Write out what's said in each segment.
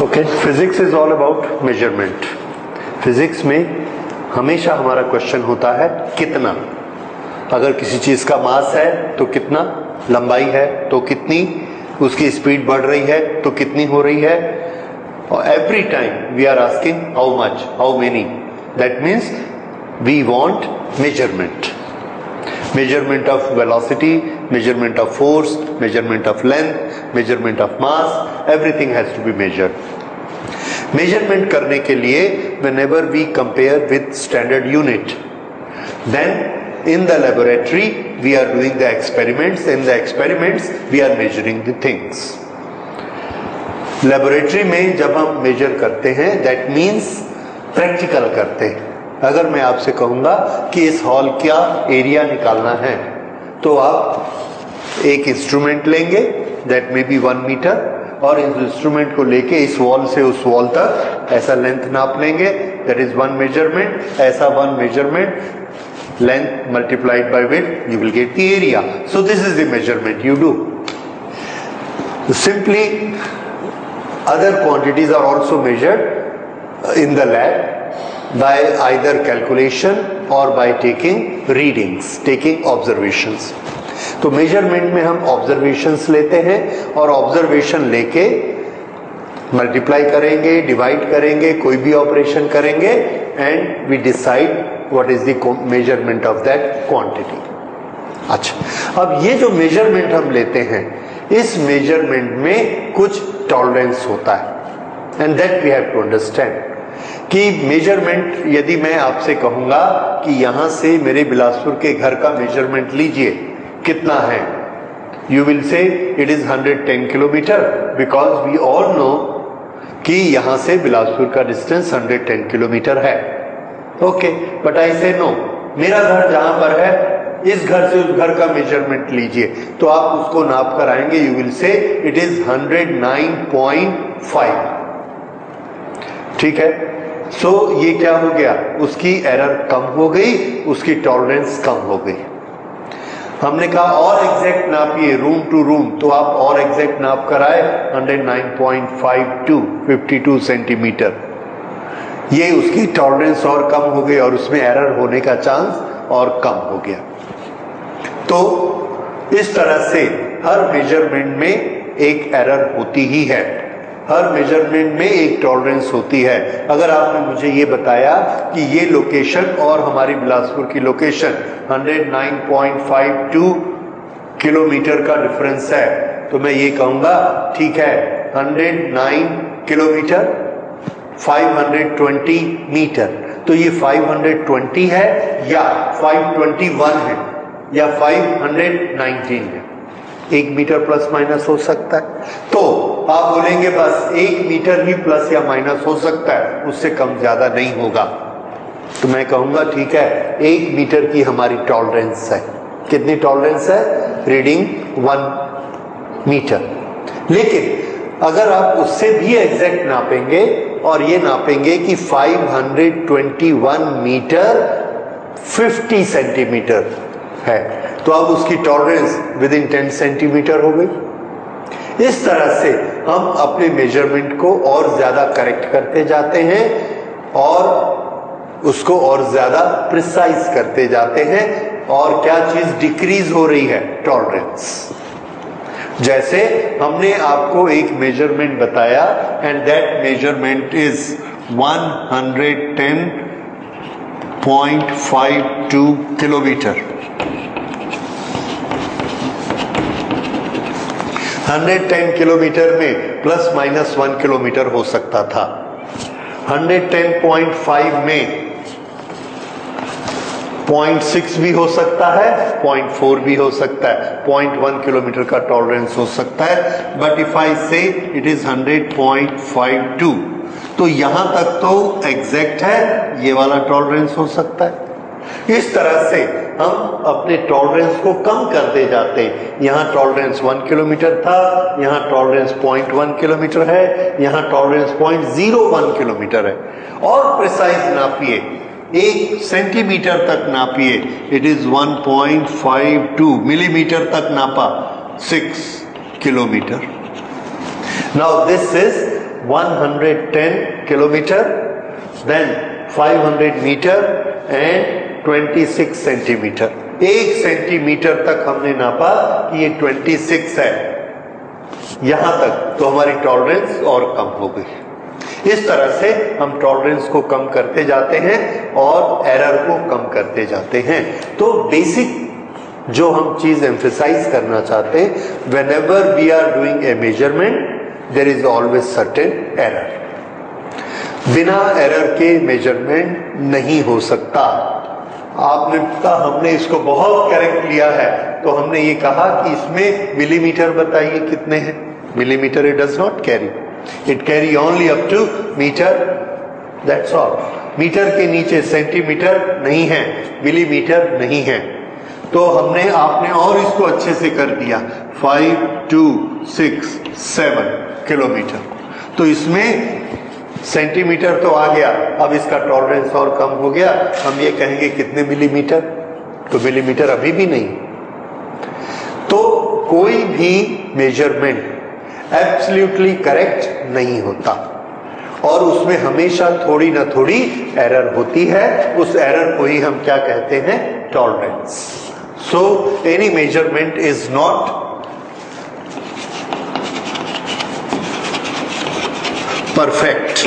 Okay, physics is all about measurement. Physics में हमेशा हमारा क्वेश्चन होता है कितना। अगर किसी चीज का मास है तो कितना, लंबाई है तो कितनी, उसकी स्पीड बढ़ रही है तो कितनी हो रही है। और every time we are asking how much, how many. That means we want measurement, measurement of velocity, measurement of force, measurement of length, measurement of mass, everything has to be measured. Measurement करने के लिए whenever we compare with standard unit, then in the laboratory we are doing the experiments. In the experiments we are measuring the things. Laboratory में जब हम measure करते हैं, that means practical करते हैं। अगर मैं आपसे कहूंगा कि इस हॉल का एरिया निकालना है तो आप एक इंस्ट्रूमेंट लेंगे, दैट मे बी 1 मीटर, और इस इंस्ट्रूमेंट को लेके इस वॉल से उस वॉल तक ऐसा लेंथ नाप लेंगे, दैट इज 1 मेजरमेंट। ऐसा 1 measurement, length multiplied by width, you will get the area. So this is the measurement you do. Simply other quantities are also measured in the lab by either calculation or by taking readings, taking observations. तो measurement में हम observations लेते हैं और observation लेके multiply करेंगे, divide करेंगे, कोई भी ऑपरेशन करेंगे, and we decide what is the measurement of that quantity. अच्छा, अब ये जो मेजरमेंट हम लेते हैं, इस मेजरमेंट में कुछ टॉलरेंस होता है, and that we have to understand कि मेजरमेंट, यदि मैं आपसे कहूंगा कि यहां से मेरे बिलासपुर के घर का मेजरमेंट लीजिए, कितना है, you will say it is 110 kilometre, because we all know कि यहां से बिलासपुर का डिस्टेंस 110 किलोमीटर है। Okay, but I say no, मेरा घर जहां पर है, इस घर से उस घर का मेजरमेंट लीजिए, तो आप उसको नाप कर आएंगे, you will say it is 109.5। ठीक है, सो ये क्या हो गया, उसकी एरर कम हो गई, उसकी टॉलरेंस कम हो गई। हमने कहा और एग्जैक्ट नापिए रूम टू रूम, तो आप और एग्जैक्ट नाप कर आए 109.52, 52 सेंटीमीटर। ये उसकी टॉलरेंस और कम हो गई और उसमें एरर होने का चांस और कम हो गया। तो इस तरह से हर मेजरमेंट में एक एरर होती ही है, हर मेजरमेंट में एक टॉलरेंस होती है। अगर आपने मुझे ये बताया कि ये लोकेशन और हमारी बिलासपुर की लोकेशन 109.52 किलोमीटर का डिफरेंस है, तो मैं ये कहूंगा ठीक है, 109 किलोमीटर 520 मीटर, तो ये 520 है या 521 है या 519 है, 1 मीटर प्लस माइनस हो सकता है। तो आप बोलेंगे बस 1 मीटर ही प्लस या माइनस हो सकता है, उससे कम ज्यादा नहीं होगा। तो मैं कहूंगा ठीक है, 1 मीटर की हमारी टॉलरेंस है। कितनी टॉलरेंस है? Reading 1 metre. लेकिन अगर आप उससे भी एग्जैक्ट नापेंगे और ये नापेंगे कि 521 मीटर 50 सेंटीमीटर है, तो अब उसकी टॉलरेंस विद इन 10 सेंटीमीटर हो गई। इस तरह से हम अपने मेजरमेंट को और ज्यादा करेक्ट करते जाते हैं और उसको और ज्यादा प्रिसाइज करते जाते हैं। और क्या चीज डिक्रीज हो रही है? टॉलरेंस। जैसे हमने आपको एक मेजरमेंट बताया, and that measurement is 110.52 kilometre. 110 kilometre में प्लस माइनस 1 किलोमीटर हो सकता था। 110.5 में 0.6 भी हो सकता है, 0.4 भी हो सकता है, 0.1 किलोमीटर का टॉलरेंस हो सकता है। बट इफ आई से इट इज 100.52, तो यहां तक तो एग्जैक्ट है, ये वाला टॉलरेंस हो सकता है। इस तरह से हम अपने टॉलरेंस को कम करते जाते हैं। यहाँ टॉलरेंस 1 किलोमीटर था, यहाँ टॉलरेंस 0.1 किलोमीटर है, यहाँ टॉलरेंस 0.01 किलोमीटर है। और प्रिसाइज नापिए, 1 सेंटीमीटर तक नापिए, इट इज 1.52 मिलीमीटर तक नापा, 6 kilometre. Now this is 110 kilometer, then 500 metre and 26 centimetre. 1 centimetre तक हमने नापा कि ये 26 है, यहां तक तो हमारी टॉलरेंस और कम हो गई। इस तरह से हम टॉलरेंस को कम करते जाते हैं और एरर को कम करते जाते हैं। तो बेसिक जो हम चीज एम्फेसाइज करना चाहते हैं, whenever we are doing a measurement there is always certain error. बिना एरर के मेजरमेंट नहीं हो सकता। आपने कहा हमने इसको बहुत करेक्ट लिया है, तो हमने ये कहा कि इसमें मिलीमीटर बताइए कितने हैं। Millimetre it does not carry, it carry only up to metre, that's all. Metre के नीचे सेंटीमीटर नहीं है, मिलीमीटर नहीं है। तो हमने आपने और इसको अच्छे से कर दिया 5, 2, 6, 7 किलोमीटर। तो इसमें सेंटीमीटर तो आ गया, अब इसका टॉलरेंस और कम हो गया। हम ये कहेंगे कितने मिलीमीटर, तो मिलीमीटर अभी भी नहीं। तो कोई भी मेजरमेंट एब्सोल्युटली करेक्ट नहीं होता और उसमें हमेशा थोड़ी ना थोड़ी एरर होती है। उस एरर को ही हम क्या कहते हैं, tolerance. So any measurement is not perfect.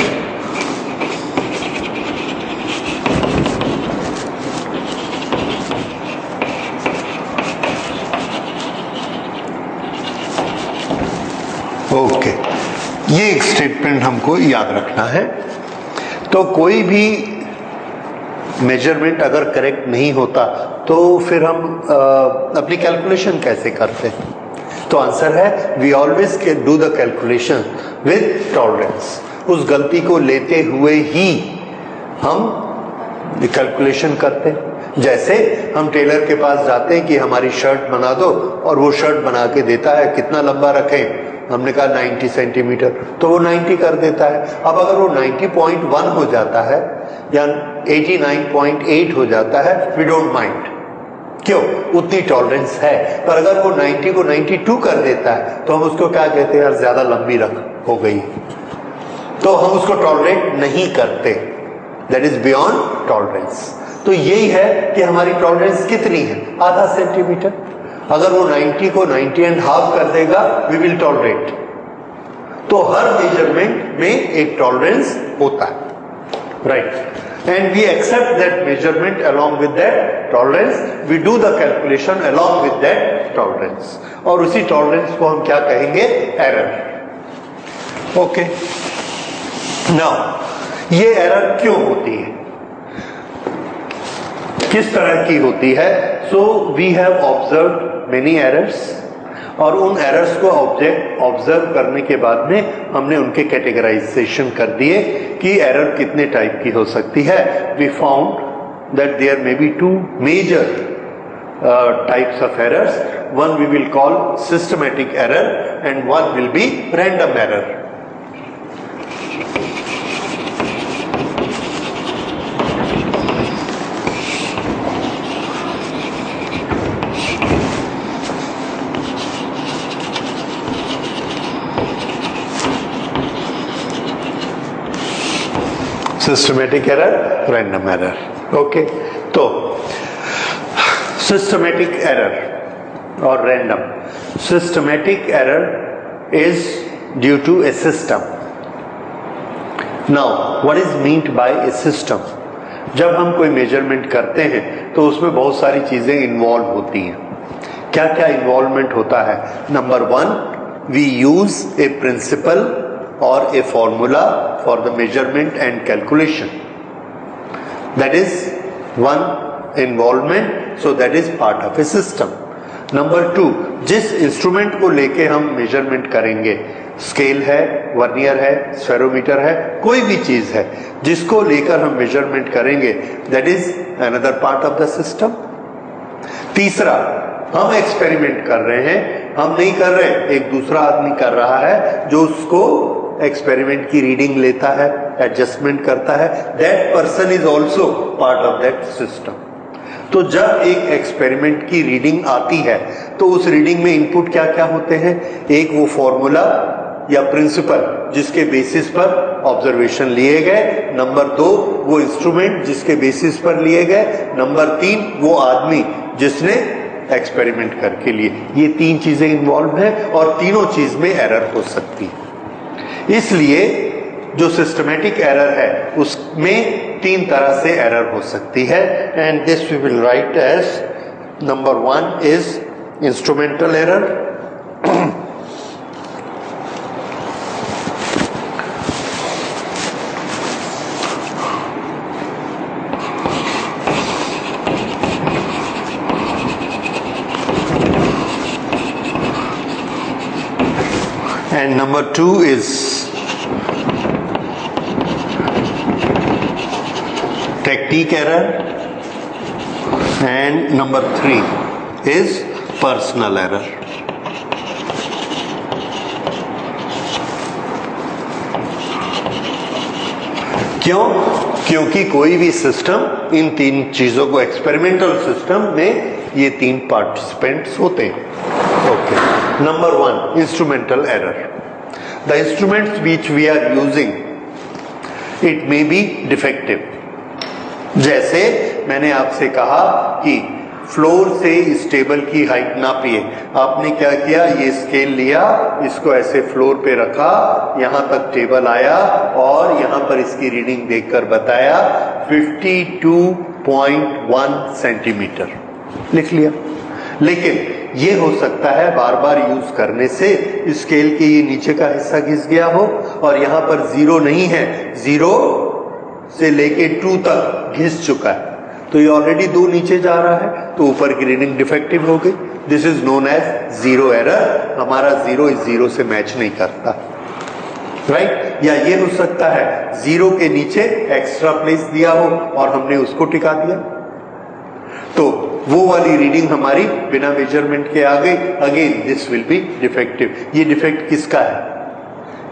Okay, ये एक स्टेटमेंट हमको याद रखना है। तो कोई भी मेजरमेंट अगर करेक्ट नहीं होता तो फिर हम अपनी कैलकुलेशन कैसे करते हैं? तो आंसर है we always can do the calculation with tolerance. उस गलती को लेते हुए ही हम कैलकुलेशन करते हैं। जैसे हम टेलर के पास जाते हैं कि हमारी शर्ट बना दो, और वो शर्ट बना के देता है, कितना लंबा रखें, हमने कहा 90 सेंटीमीटर, तो वो 90 कर देता है। अब अगर वो 90.1 हो जाता है या 89.8 हो जाता है, वी डोंट माइंड, क्यों, उतनी टॉलरेंस है। पर अगर वो 90 को 92 कर देता है तो हम उसको क्या कहते हैं, यार ज्यादा लंबी हो गई, तो हम उसको टॉलरेट नहीं करते, दैट इज बियॉन्ड टॉलरेंस। तो यही है कि हमारी टॉलरेंस कितनी है, आधा सेंटीमीटर। अगर वो 90 को 90.5 कर देगा, वी विल टॉलरेट। तो हर मेजरमेंट में एक टॉलरेंस होता है, right, and we accept that measurement along with that tolerance, we do the calculation along with that tolerance, और उसी tolerance को हम क्या कहेंगे, error। okay, now ये error क्यों होती है, किस तरह की होती है? so we have observed many errors, और उन एरर्स को ऑब्जर्व करने के बाद में हमने उनके कैटेगराइजेशन कर दिए कि एरर कितने टाइप की हो सकती है। We found that there may be 2 major types of errors, one we will call systematic error and one will be random error. Systematic error, random error. Okay, तो सिस्टमैटिक एरर और random. Systematic error is due to a system. Now what is meant by a system? जब हम कोई measurement करते हैं तो उसमें बहुत सारी चीजें इन्वॉल्व होती हैं। क्या क्या इन्वॉल्वमेंट होता है? Number 1, we use a principle or a formula for the measurement and calculation. That is one involvement, so that is part of a system. Number 2, जिस इंस्ट्रूमेंट को लेके हम मेजरमेंट करेंगे, स्केल है, वर्नियर है, स्फेरोमीटर है, कोई भी चीज है जिसको लेकर हम मेजरमेंट करेंगे, that is another part of the system. तीसरा, हम एक्सपेरिमेंट कर रहे हैं, हम नहीं कर रहे, एक दूसरा आदमी कर रहा है जो उसको एक्सपेरिमेंट की रीडिंग लेता है, एडजस्टमेंट करता है, that person is also part of that system. तो जब एक एक्सपेरिमेंट की रीडिंग आती है तो उस रीडिंग में इनपुट क्या क्या होते हैं? एक वो फॉर्मूला या प्रिंसिपल जिसके बेसिस पर ऑब्जर्वेशन लिए गए, नंबर 2 वो इंस्ट्रूमेंट जिसके बेसिस पर लिए गए, नंबर 3 वो आदमी जिसने एक्सपेरिमेंट करके लिए। ये 3 चीजें इन्वॉल्व हैं और तीनों चीज में एरर हो सकती है। इसलिए जो सिस्टमेटिक एरर है उसमें 3 तरह से एरर हो सकती है, and this we will write as number 1 is instrumental error, and number 2 is technique error, and number 3 is personal error. क्यों? क्योंकि कोई भी सिस्टम इन 3 चीजों को, एक्सपेरिमेंटल सिस्टम में ये 3 पार्टिसिपेंट्स होते हैं। Okay, number 1 instrumental error. The instruments which we are using it may be defective. जैसे मैंने आपसे कहा कि फ्लोर से इस टेबल की हाइट नापिए, आपने क्या किया, ये स्केल लिया, इसको ऐसे फ्लोर पे रखा, यहां तक टेबल आया और यहां पर इसकी रीडिंग देखकर बताया 52.1 सेंटीमीटर लिख लिया। लेकिन ये हो सकता है बार बार यूज करने से स्केल के ये नीचे का हिस्सा घिस गया हो और यहां पर 0 नहीं है, 0 से लेके 2 तक घिस चुका है, तो ये ऑलरेडी 2 नीचे जा रहा है, तो ऊपर की रीडिंग डिफेक्टिव हो गई। This is known as zero error. हमारा 0 इस 0 से मैच नहीं करता, राइट? या ये हो सकता है 0 के नीचे एक्स्ट्रा प्लेस दिया हो और हमने उसको टिका दिया, तो वो वाली रीडिंग हमारी बिना मेजरमेंट के आ गई। Again this will be defective. ये डिफेक्ट किसका है?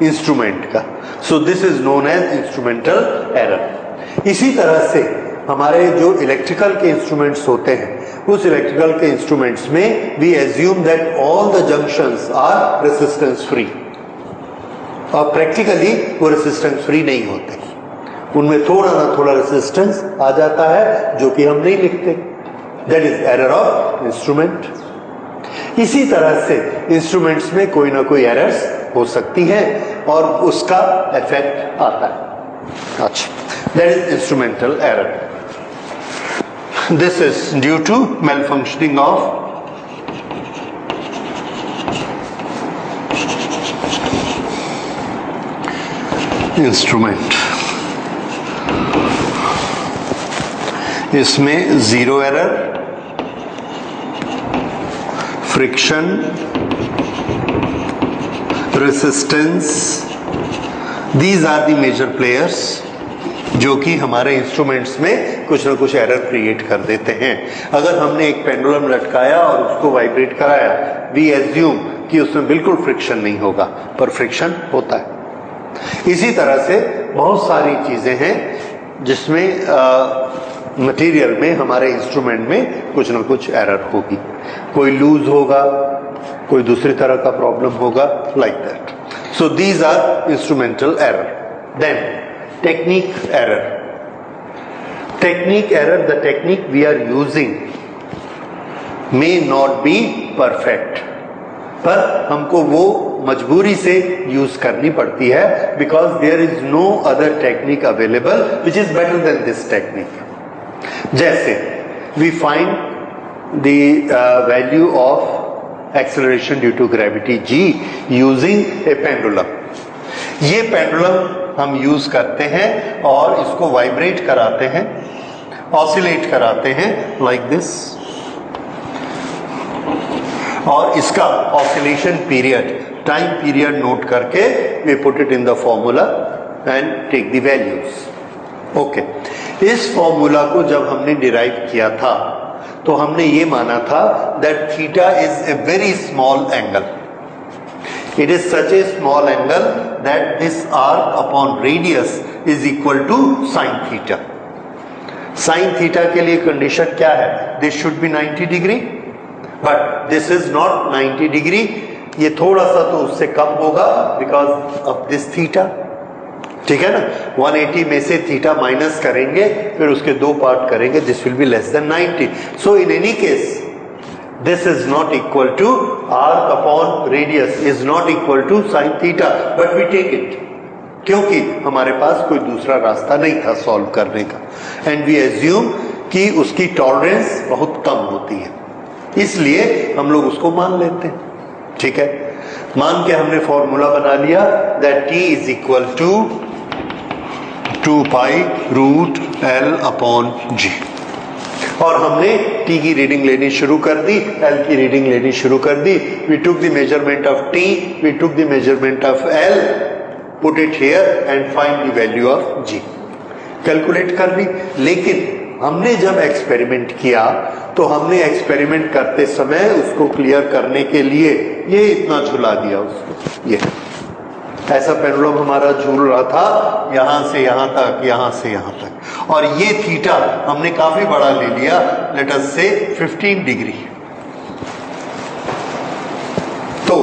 इंस्ट्रूमेंट का। So this is known as instrumental error. इसी तरह से हमारे जो इलेक्ट्रिकल के इंस्ट्रूमेंट्स होते हैं, उस इलेक्ट्रिकल के इंस्ट्रूमेंट्स में we assume that all the junctions are resistance free, और प्रैक्टिकली वो रेसिस्टेंस फ्री नहीं होते, उनमें थोड़ा ना थोड़ा रेसिस्टेंस आ जाता है जो कि हम नहीं लिखते। That is error of instrument. इसी तरह से इंस्ट्रूमेंट्स में कोई ना कोई एरर्स हो सकती है और उसका इफेक्ट आता है। अच्छा, that is instrumental error. This is due to malfunctioning of instrument. इसमें zero error, friction, resistance, these are the major players जो कि हमारे इंस्ट्रूमेंट्स में कुछ ना कुछ एरर क्रिएट कर देते हैं। अगर हमने एक पेंडुलम लटकाया और उसको वाइब्रेट कराया, वी एज्यूम कि उसमें बिल्कुल फ्रिक्शन नहीं होगा, पर फ्रिक्शन होता है। इसी तरह से बहुत सारी चीजें हैं जिसमें मटेरियल में, हमारे इंस्ट्रूमेंट में कुछ ना कुछ एरर होगी। कोई लूज होगा, कोई दूसरी तरह का प्रॉब्लम होगा, like that. So these are instrumental error. Then technique error. Technique error, the technique we are using may not be perfect, पर हमको वो मजबूरी से यूज करनी पड़ती है, because there is no other technique available which is better than this technique. जैसे we find the value of acceleration due to gravity g using a pendulum. ये पेंडुलम हम यूज करते हैं और इसको वाइब्रेट कराते हैं, ऑसिलेट कराते हैं लाइक दिस, और इसका oscillation period, time period note करके we put it in the formula and take the values. Okay, इस फॉर्मूला को जब हमने डिराइव किया था तो हमने ये माना था that theta is a very small angle. It is such a small angle that this arc upon radius is equal to sine theta. Sine theta के लिए कंडीशन क्या है? This should be 90 degree, but this is not 90 degree ये थोड़ा सा तो उससे कम होगा बिकॉज ऑफ दिस थीटा, ठीक है ना। 180 में से थीटा माइनस करेंगे, फिर उसके दो पार्ट करेंगे, this will be less than 90. So in any case this is not equal to arc upon radius is not equal to sin theta, but we take it क्योंकि हमारे पास कोई दूसरा रास्ता नहीं था सॉल्व करने का, एंड वी एज्यूम कि उसकी टॉलरेंस बहुत कम होती है, इसलिए हम लोग उसको मान लेते हैं, ठीक है। मान के हमने फॉर्मूला बना लिया that t is equal to 2 pi root l upon g, और हमने t की रीडिंग लेनी शुरू कर दी, l की रीडिंग लेनी शुरू कर दी. We took the measurement of t, we took the measurement of l, put it here and find the value of g. Calculate कर ली. लेकिन हमने जब एक्सपेरिमेंट किया तो हमने एक्सपेरिमेंट करते समय उसको क्लियर करने के लिए ये इतना झुला दिया उसको, ये ऐसा पेंडुलम हमारा झूल रहा था यहां से यहां तक, यहां से यहां तक, और ये थीटा हमने काफी बड़ा ले लिया, लेट अस से 15 डिग्री. तो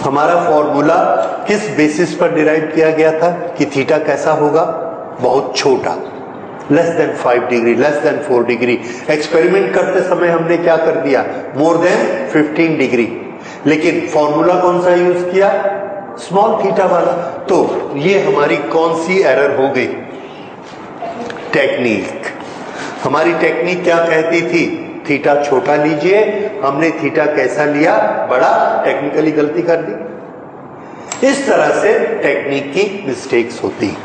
हमारा फॉर्मूला किस बेसिस पर डिराइव किया गया था कि थीटा कैसा होगा, बहुत छोटा, less than 5 degree, less than 4 degree. Experiment करते समय हमने क्या कर दिया, मोर देन 15 डिग्री. लेकिन फॉर्मूला कौन सा यूज किया, स्मॉल थीटा वाला. तो ये हमारी कौन सी एरर हो गई, टेक्निक. हमारी टेक्निक क्या कहती थी, थीटा छोटा लीजिए, हमने थीटा कैसा लिया, बड़ा, टेक्निकली गलती कर दी. इस तरह से टेक्निक की मिस्टेक्स होती,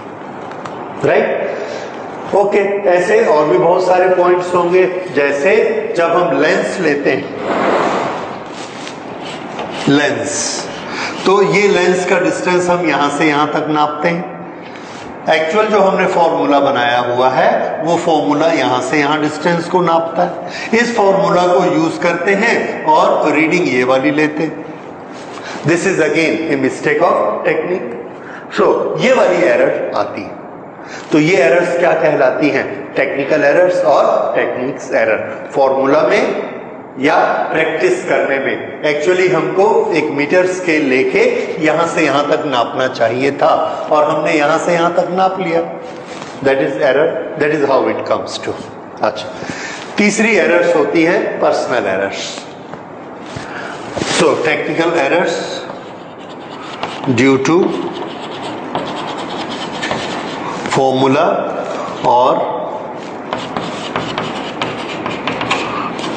राइट. ओके, ऐसे और भी बहुत सारे पॉइंट्स होंगे, जैसे जब हम लेंस लेते हैं, लेंस, तो ये लेंस का डिस्टेंस हम यहां से यहां तक नापते हैं. एक्चुअल जो हमने फॉर्मूला बनाया हुआ है वो फॉर्मूला यहां से यहां डिस्टेंस को नापता है. इस फॉर्मूला को यूज करते हैं और रीडिंग ये वाली लेते हैं. This is again a mistake of technique. So ये वाली एरर आती है. तो ये एरर्स क्या कहलाती हैं, टेक्निकल एरर्स और टेक्निक्स एरर. फॉर्मूला में या प्रैक्टिस करने में एक्चुअली हमको एक मीटर स्केल लेके यहां से यहां तक नापना चाहिए था और हमने यहां से यहां तक नाप लिया. That is error, that is how it comes to. अच्छा, तीसरी एरर्स होती है personal errors. So technical errors due to formula और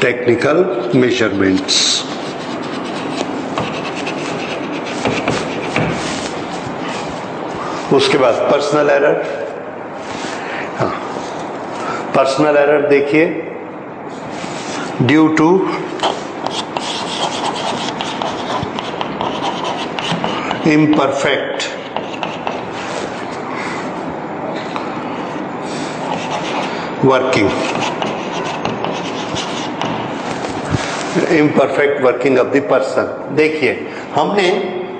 टेक्निकल मेजरमेंट्स. उसके बाद पर्सनल एरर. हाँ, पर्सनल एरर देखिए, due to imperfect working, imperfect working of the person. देखिए, हमने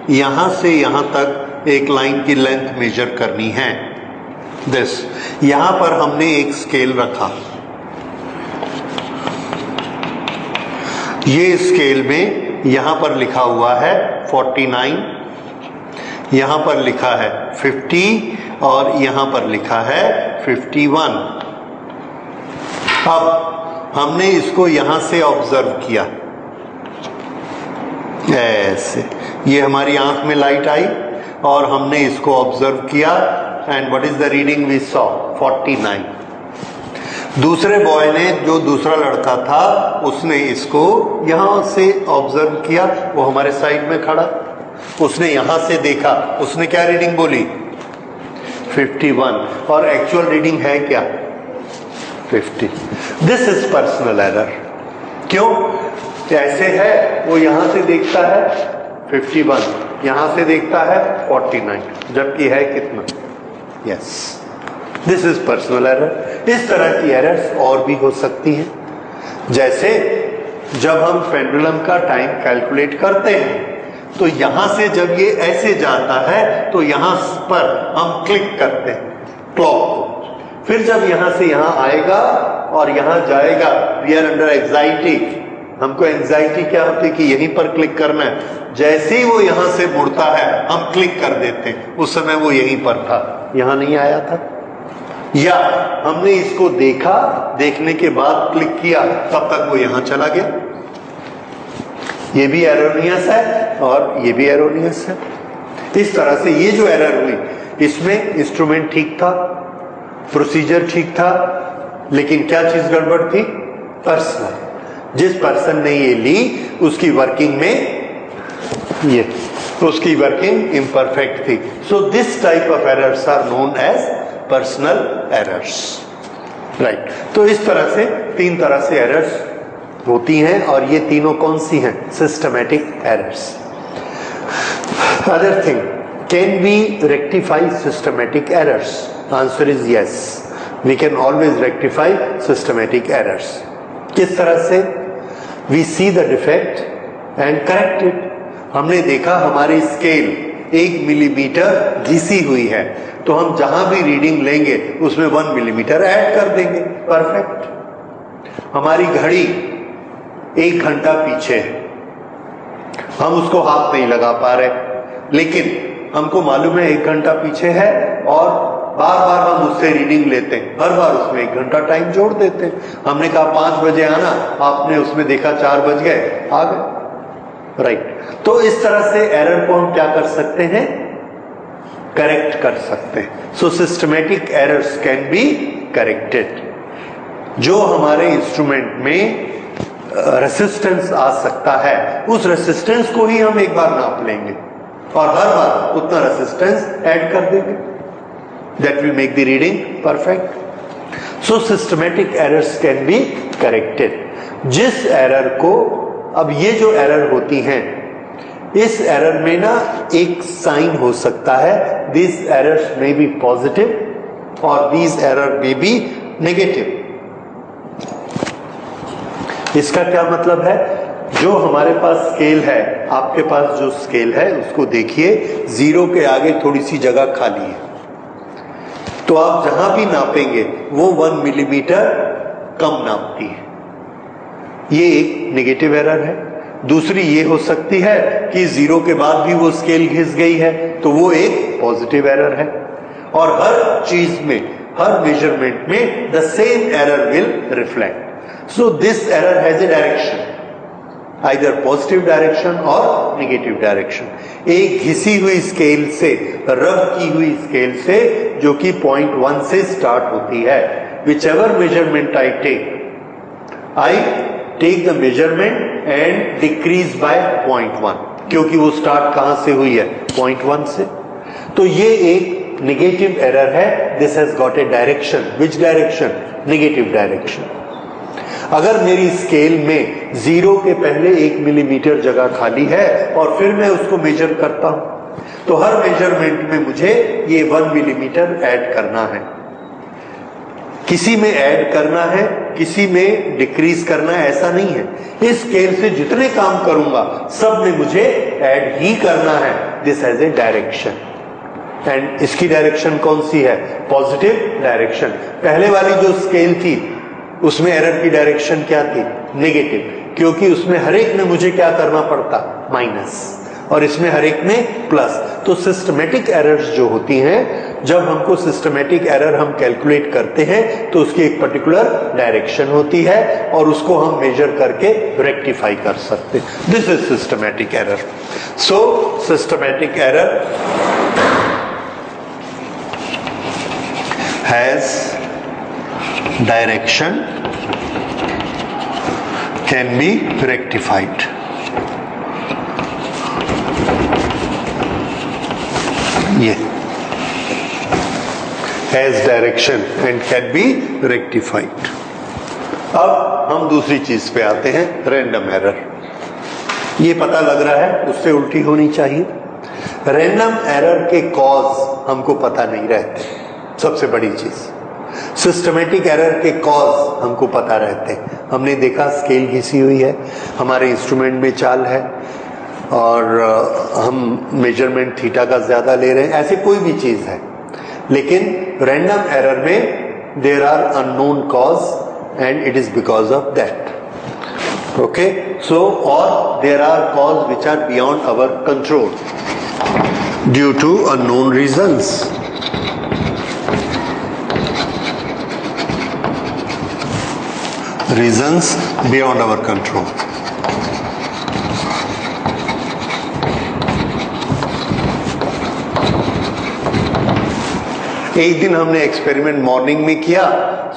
यहां से यहां तक एक लाइन की लेंथ मेजर करनी है. दिस, यहां पर हमने एक स्केल रखा, ये स्केल में यहां पर लिखा हुआ है 49, यहां पर लिखा है 50 और यहां पर लिखा है 51. अब हमने इसको यहां से ऑब्जर्व किया, ऐसे, ये हमारी आंख में लाइट आई और हमने इसको ऑब्जर्व किया, and what is the reading we saw, 49. दूसरे बॉय ने, जो दूसरा लड़का था, उसने इसको यहां से ऑब्जर्व किया, वो हमारे साइड में खड़ा, उसने यहां से देखा, उसने क्या रीडिंग बोली, 51, और एक्चुअल रीडिंग है क्या, 50. This is personal error. क्यों, ऐसे है, वो यहां से देखता है 51, यहां से देखता है 49, जबकि है कितना, yes, this is personal error. इस तरह की एरर्स और भी हो सकती हैं. जैसे जब हम पेंडुलम का टाइम कैलकुलेट करते हैं तो यहां से जब ये ऐसे जाता है तो यहां पर हम क्लिक करते हैं क्लॉक को, फिर जब यहां से यहां आएगा और यहां जाएगा, वी आर अंडर एग्जाइटी, हमको एंजाइटी क्या होती है कि यहीं पर क्लिक करना है, जैसे ही वो यहां से मुड़ता है हम क्लिक कर देते हैं, उस समय वो यहीं पर था, यहां नहीं आया था। या हमने इसको देखा, देखने के बाद क्लिक किया, तब तक वो यहां चला गया। ये भी एरोनियस है और ये भी एरोनियस है। इस तरह से ये जो एरर हुई, इसमें इंस्ट्रूमेंट ठीक था, प्रोसीजर ठीक था, लेकिन क्या चीज गड़बड़ थी? पर्सन। जिस पर्सन ने ये ली उसकी वर्किंग में ये, उसकी वर्किंग इम्परफेक्ट थी। So this type of errors are known as personal errors, right. तो इस तरह से 3 तरह से एरर्स होती हैं, और ये तीनों कौन सी हैं? Systematic errors. Other thing, can we rectify systematic errors? Answer is yes, we can always rectify systematic errors. किस तरह से? We see the defect and correct it. हमने देखा हमारी स्केल 1 मिलीमीटर घिसी हुई है, तो हम जहां भी रीडिंग लेंगे उसमें 1 मिलीमीटर ऐड कर देंगे, परफेक्ट। हमारी घड़ी 1 घंटा पीछे है, हम उसको हाथ नहीं लगा पा रहे, लेकिन हमको मालूम है 1 घंटा पीछे है, और बार बार हम उससे रीडिंग लेते हैं, हर बार उसमें 1 घंटा टाइम जोड़ देते हैं। हमने कहा 5 बजे आना, आपने उसमें देखा 4 बज गए, आ गए, राइट। तो इस तरह से एरर को हम क्या कर सकते हैं? करेक्ट कर सकते हैं। So systematic errors can be corrected. जो हमारे इंस्ट्रूमेंट में रेसिस्टेंस आ सकता है, उस रेसिस्टेंस को ही हम एक बार नाप लेंगे और हर बार उतना रेसिस्टेंस ऐड कर देंगे। That will make the reading perfect. So systematic errors can be corrected. जिस एरर को, अब ये जो एरर होती हैं, इस एरर में ना एक साइन हो सकता है, these errors may be positive और these error may be negative। इसका क्या मतलब है? जो हमारे पास स्केल है, आपके पास जो स्केल है उसको देखिए, 0 के आगे थोड़ी सी जगह खाली है, तो आप जहां भी नापेंगे वो 1 मिलीमीटर कम नापती है। ये एक नेगेटिव एरर है। दूसरी ये हो सकती है कि 0 के बाद भी वो स्केल घिस गई है, तो वो एक पॉजिटिव एरर है। और हर चीज में, हर मेजरमेंट में the same error will reflect. So this error has a direction, either positive direction और नेगेटिव डायरेक्शन। एक घिसी हुई स्केल से, रब की हुई स्केल से, जो कि 0.1 से स्टार्ट होती है, whichever measurement I take the measurement and decrease by 0.1, क्योंकि वो स्टार्ट कहां से हुई है? 0.1 से। तो ये एक नेगेटिव एरर है। This has got a direction. Which direction? Negative direction. अगर मेरी स्केल में 0 के पहले 1 मिलीमीटर जगह खाली है और फिर मैं उसको मेजर करता हूं, तो हर मेजरमेंट में मुझे ये 1 मिलीमीटर ऐड करना है। किसी में ऐड करना है, किसी में डिक्रीज करना है, ऐसा नहीं है। इस स्केल से जितने काम करूंगा सब में मुझे ऐड ही करना है। This has a direction, and इसकी डायरेक्शन कौन सी है? Positive direction. पहले वाली जो स्केल थी उसमें एरर की डायरेक्शन क्या थी? नेगेटिव, क्योंकि उसमें हर एक में मुझे क्या करना पड़ता? माइनस, और इसमें हर एक में प्लस। तो सिस्टमैटिक एरर्स जो होती हैं, जब हमको सिस्टमैटिक एरर हम कैलकुलेट करते हैं तो उसकी एक पर्टिकुलर डायरेक्शन होती है और उसको हम मेजर करके रेक्टिफाई कर सकते हैं। This is systematic error. So systematic error has direction, can be rectified. ये has direction and can be rectified. अब हम दूसरी चीज पे आते हैं, रैंडम एरर। ये पता लग रहा है उससे उल्टी होनी चाहिए। रैंडम एरर के कॉज हमको पता नहीं रहते, सबसे बड़ी चीज। सिस्टमैटिक एरर के कॉज हमको पता रहते हैं। हमने देखा स्केल घिसी हुई है, हमारे इंस्ट्रूमेंट में चाल है और हम मेजरमेंट थीटा का ज्यादा ले रहे हैं, ऐसे कोई भी चीज है। लेकिन रैंडम एरर में there are unknown cause and it is because of that. Okay, so or there are causes which are beyond our control due to unknown reasons. Reasons beyond our control. एक दिन हमने experiment morning में किया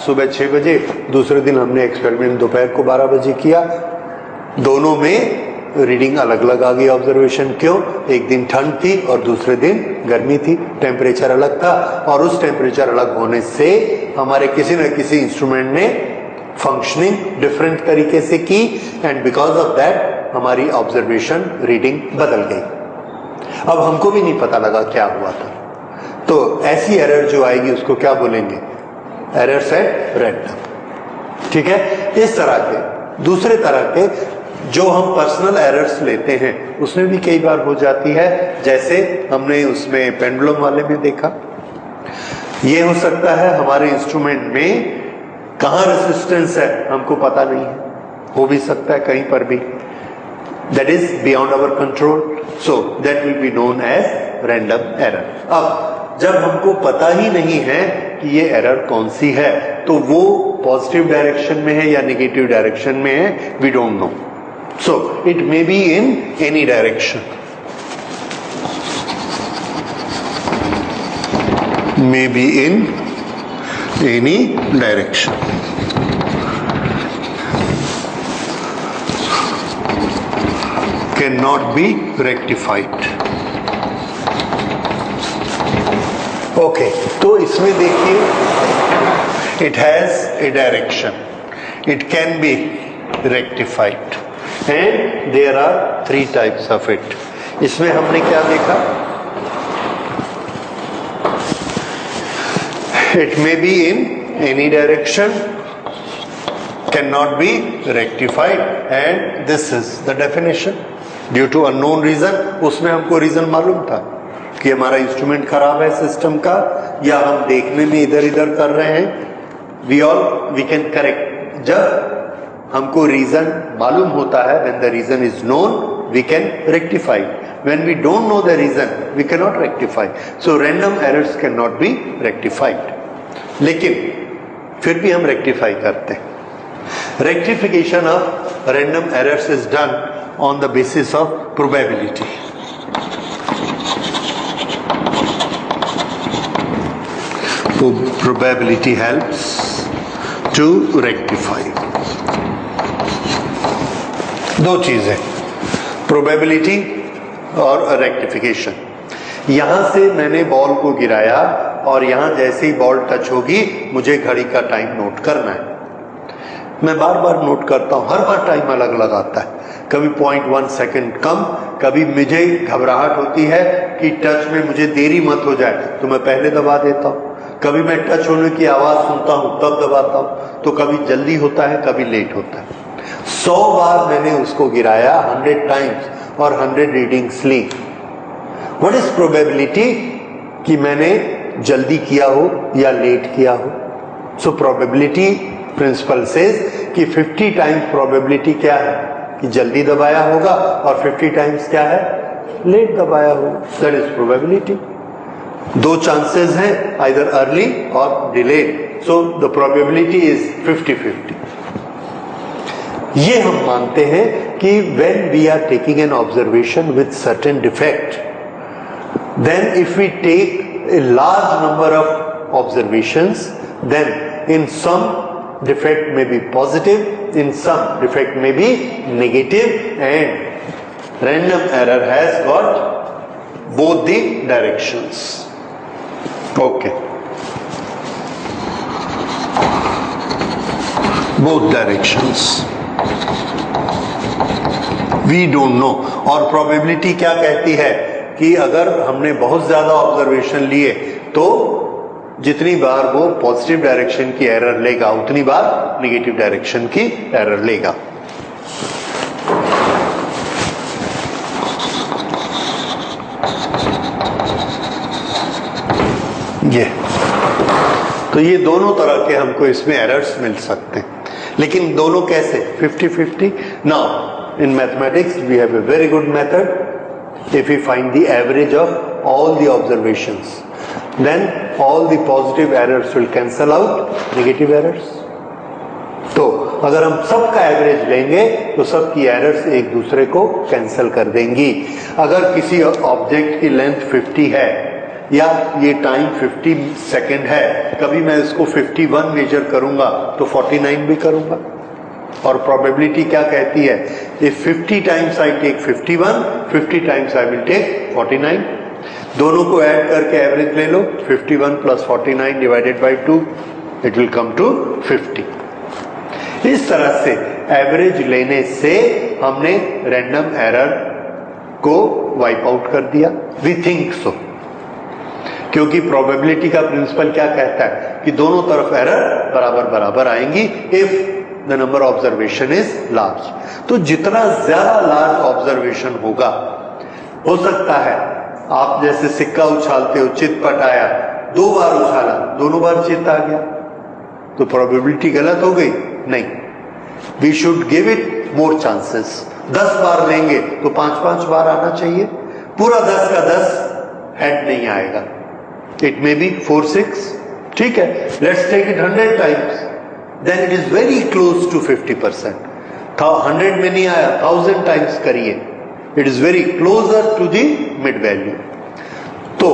सुबह 6 बजे, दूसरे दिन हमने एक्सपेरिमेंट दोपहर को 12 बजे किया। दोनों में रीडिंग अलग अलग आ गई। ऑब्जर्वेशन क्यों? एक दिन ठंड थी और दूसरे दिन गर्मी थी, टेम्परेचर अलग था, और उस टेम्परेचर अलग होने से हमारे किसी न किसी इंस्ट्रूमेंट ने फंक्शनिंग डिफरेंट तरीके से की, एंड बिकॉज ऑफ दैट हमारी ऑब्जर्वेशन रीडिंग बदल गई। अब हमको भी नहीं पता लगा क्या हुआ था। तो ऐसी एरर जो आएगी उसको क्या बोलेंगे? Errors at random. ठीक है, इस तरह के दूसरे तरह के जो हम पर्सनल एरर्स लेते हैं उसमें भी कई बार हो जाती है, जैसे हमने उसमें पेंडुलम वाले में देखा। ये हो सकता है हमारे इंस्ट्रूमेंट में कहाँ रेजिस्टेंस है हमको पता नहीं है, हो भी सकता है कहीं पर भी, that is beyond our control, so that will be known as random error. अब जब हमको पता ही नहीं है कि ये एरर कौन सी है, तो वो पॉजिटिव डायरेक्शन में है या नेगेटिव डायरेक्शन में है, we don't know. So it may be in any direction, may be in any direction. Can not be rectified. Okay, तो इसमें देखिए it has a direction, it can be rectified, and there are 3 types of it. इसमें हमने क्या देखा? It may be in any direction, can not be rectified, and this is the definition due to unknown reason. उसमें हमको reason मालूम था कि हमारा इंस्ट्रूमेंट खराब है सिस्टम का, या हम देखने में इधर इधर कर रहे हैं। We can correct. जब हमको रीजन मालूम होता है, when the reason is known we can rectify, when we don't know the reason we can not rectify. So random errors can not be rectified, लेकिन फिर भी हम रेक्टिफाई करते हैं। Rectification of random errors is done on the basis of probability. Probability helps to rectify. दो चीजें, probability और rectification. यहां से मैंने बॉल को गिराया और यहां जैसे ही बॉल टच होगी मुझे घड़ी का टाइम नोट करना है। मैं बार बार नोट करता हूं, हर बार टाइम अलग अलग आता है। कभी 0.1 सेकेंड कम, कभी मुझे घबराहट होती है कि टच में मुझे देरी मत हो जाए तो मैं पहले दबा देता हूं, कभी मैं टच होने की आवाज सुनता हूं तब दबाता हूं, तो कभी जल्दी होता है कभी लेट होता है। 100 बार मैंने उसको गिराया, 100 टाइम्स, और 100 रीडिंग्स ली। व्हाट इज प्रोबेबिलिटी कि मैंने जल्दी किया हो या लेट किया हो? सो प्रोबेबिलिटी प्रिंसिपल सेज कि 50 टाइम्स प्रोबेबिलिटी क्या है कि जल्दी दबाया होगा, और 50 टाइम्स क्या है? लेट दबाया होगा। That is probability. 2 चांसेस हैं, आइदर अर्ली और delayed, so the probability is 50-50। ये हम मानते हैं कि when we are taking an observation with certain defect, then if we take a large number of observations, then in some defect may be positive, in some defect may be negative, and random error has got both the directions. Okay, both directions. We don't know. और probability क्या कहती है कि अगर हमने बहुत ज्यादा observation लिए तो जितनी बार वो पॉजिटिव डायरेक्शन की एरर लेगा उतनी बार नेगेटिव डायरेक्शन की एरर लेगा। ये तो ये दोनों तरह के हमको इसमें एरर्स मिल सकते हैं। लेकिन दोनों कैसे 50-50? Now in mathematics we have a very good method. If we find the average of all the observations, then all the positive errors will cancel out negative errors. तो अगर हम सबका एवरेज लेंगे तो सबकी एरर्स एक दूसरे को कैंसिल कर देंगी. अगर किसी ऑब्जेक्ट की लेंथ 50 है या ये टाइम 50 सेकेंड है, कभी मैं इसको 51 मेजर करूंगा तो 49 भी करूंगा. और प्रोबेबिलिटी क्या कहती है? If 50 times I take 51, 50 times I will take 49. दोनों को ऐड करके एवरेज ले लो. 51 plus 49 divided by 2, it will come to 50. इस तरह से एवरेज लेने से हमने रैंडम एरर को वाइप आउट कर दिया. वी थिंक सो, क्योंकि प्रोबेबिलिटी का प्रिंसिपल क्या कहता है कि दोनों तरफ एरर बराबर बराबर आएंगी if the number observation is large. तो जितना ज्यादा लार्ज ऑब्जर्वेशन होगा, हो सकता है आप जैसे सिक्का उछालते हो, चित पट आया, 2 बार उछाला, दोनों बार चित आ गया, तो प्रोबेबिलिटी गलत हो गई? नहीं. We should give it more chances. 10 बार लेंगे तो 5-5 बार आना चाहिए. पूरा 10 का 10 हेड नहीं आएगा. It may be 4-6. ठीक है, let's take it 100 times, then it is very close to 50%. 100 में नहीं आया, 1000 टाइम्स करिए, it is very closer to the mid value. तो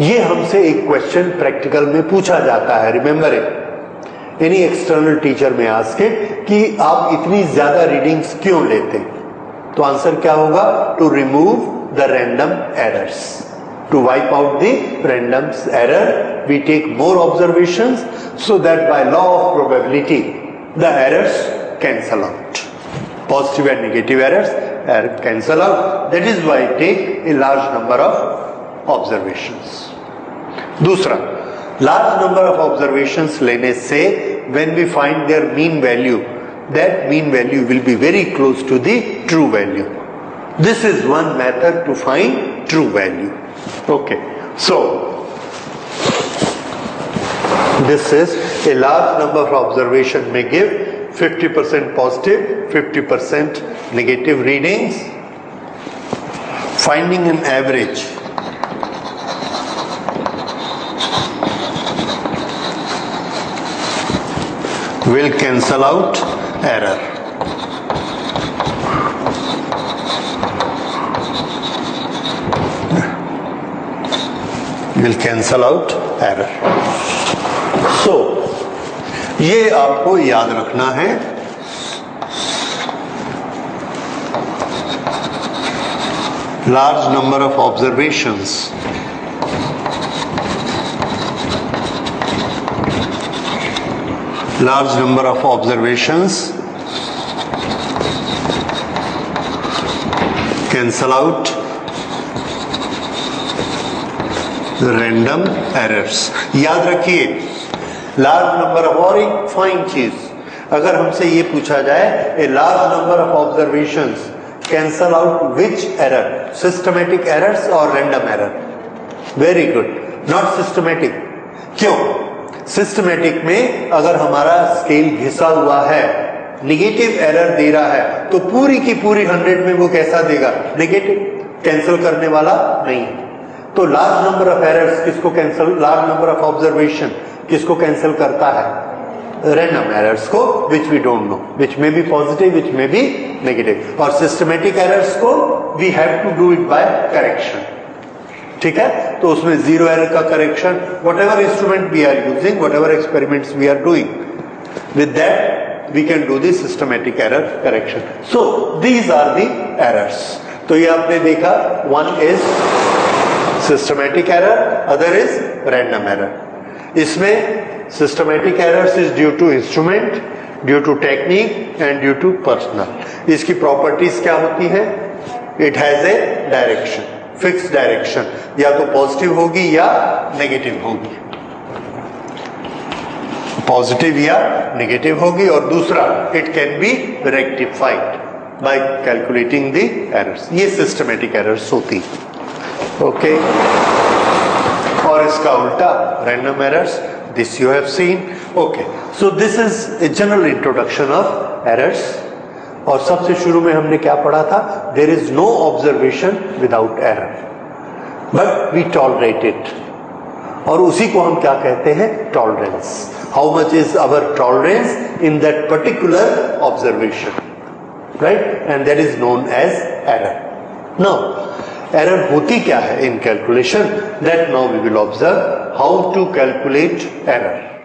ये हमसे एक क्वेश्चन प्रैक्टिकल में पूछा जाता है. Remember it. Any external teacher में आस्क इट कि आप इतनी ज्यादा रीडिंग्स क्यों लेते हैं? तो आंसर क्या होगा? To remove the random errors. To wipe out the random error we take more observations so that by law of probability the errors cancel out. Positive and negative errors cancel out. That is why take a large number of observations. दूसरा, large number of observations लेने से when we find their mean value, that mean value will be very close to the true value. This is one method to find true value. Okay, so this is a large number of observation may give 50% positive, 50% negative readings. Finding an average will cancel out error. Will cancel out error. So ये आपको याद रखना है. Large number of observations cancel out the random errors. याद रखिए, large number of, और एक fine चीज, अगर हमसे ये पूछा जाए a large number of observations cancel out which error, systematic errors और random error? Very good. Not systematic. क्यों? सिस्टमेटिक में अगर हमारा स्केल घिसा हुआ है, नेगेटिव एरर दे रहा है, तो पूरी की पूरी 100 में वो कैसा देगा? नेगेटिव. कैंसिल करने वाला नहीं. तो लार्ज नंबर ऑफ एरर्स किसको cancel, large number of observation किसको कैंसिल करता है? रैंडम एरर्स को, which we don't know, which may be positive, which may be negative. और सिस्टमेटिक एरर्स को we have to do it by correction. ठीक है, तो उसमें जीरो एरर का correction, whatever instrument we are using, whatever experiments we are doing, with that we can do the systematic error correction. So these are the errors. तो ये आपने देखा, one is systematic error, other is random error. इसमें systematic errors is due to instrument, due to technique and due to personal. इसकी properties क्या होती है? It has a direction, fix direction, या तो पॉजिटिव होगी या नेगेटिव होगी, पॉजिटिव या नेगेटिव होगी. और दूसरा, it can be rectified by calculating the errors. ये सिस्टमेटिक एरर्स होती. ओके और इसका उल्टा random errors, this you have seen. Okay, so this is a general introduction of errors. और सबसे शुरू में हमने क्या पढ़ा था? There is no observation without error, but we tolerate it. और उसी को हम क्या कहते हैं? Tolerance. How much is our tolerance in that particular observation, right? And that is known as error. Now error होती क्या है in calculation? That now we will observe how to calculate error.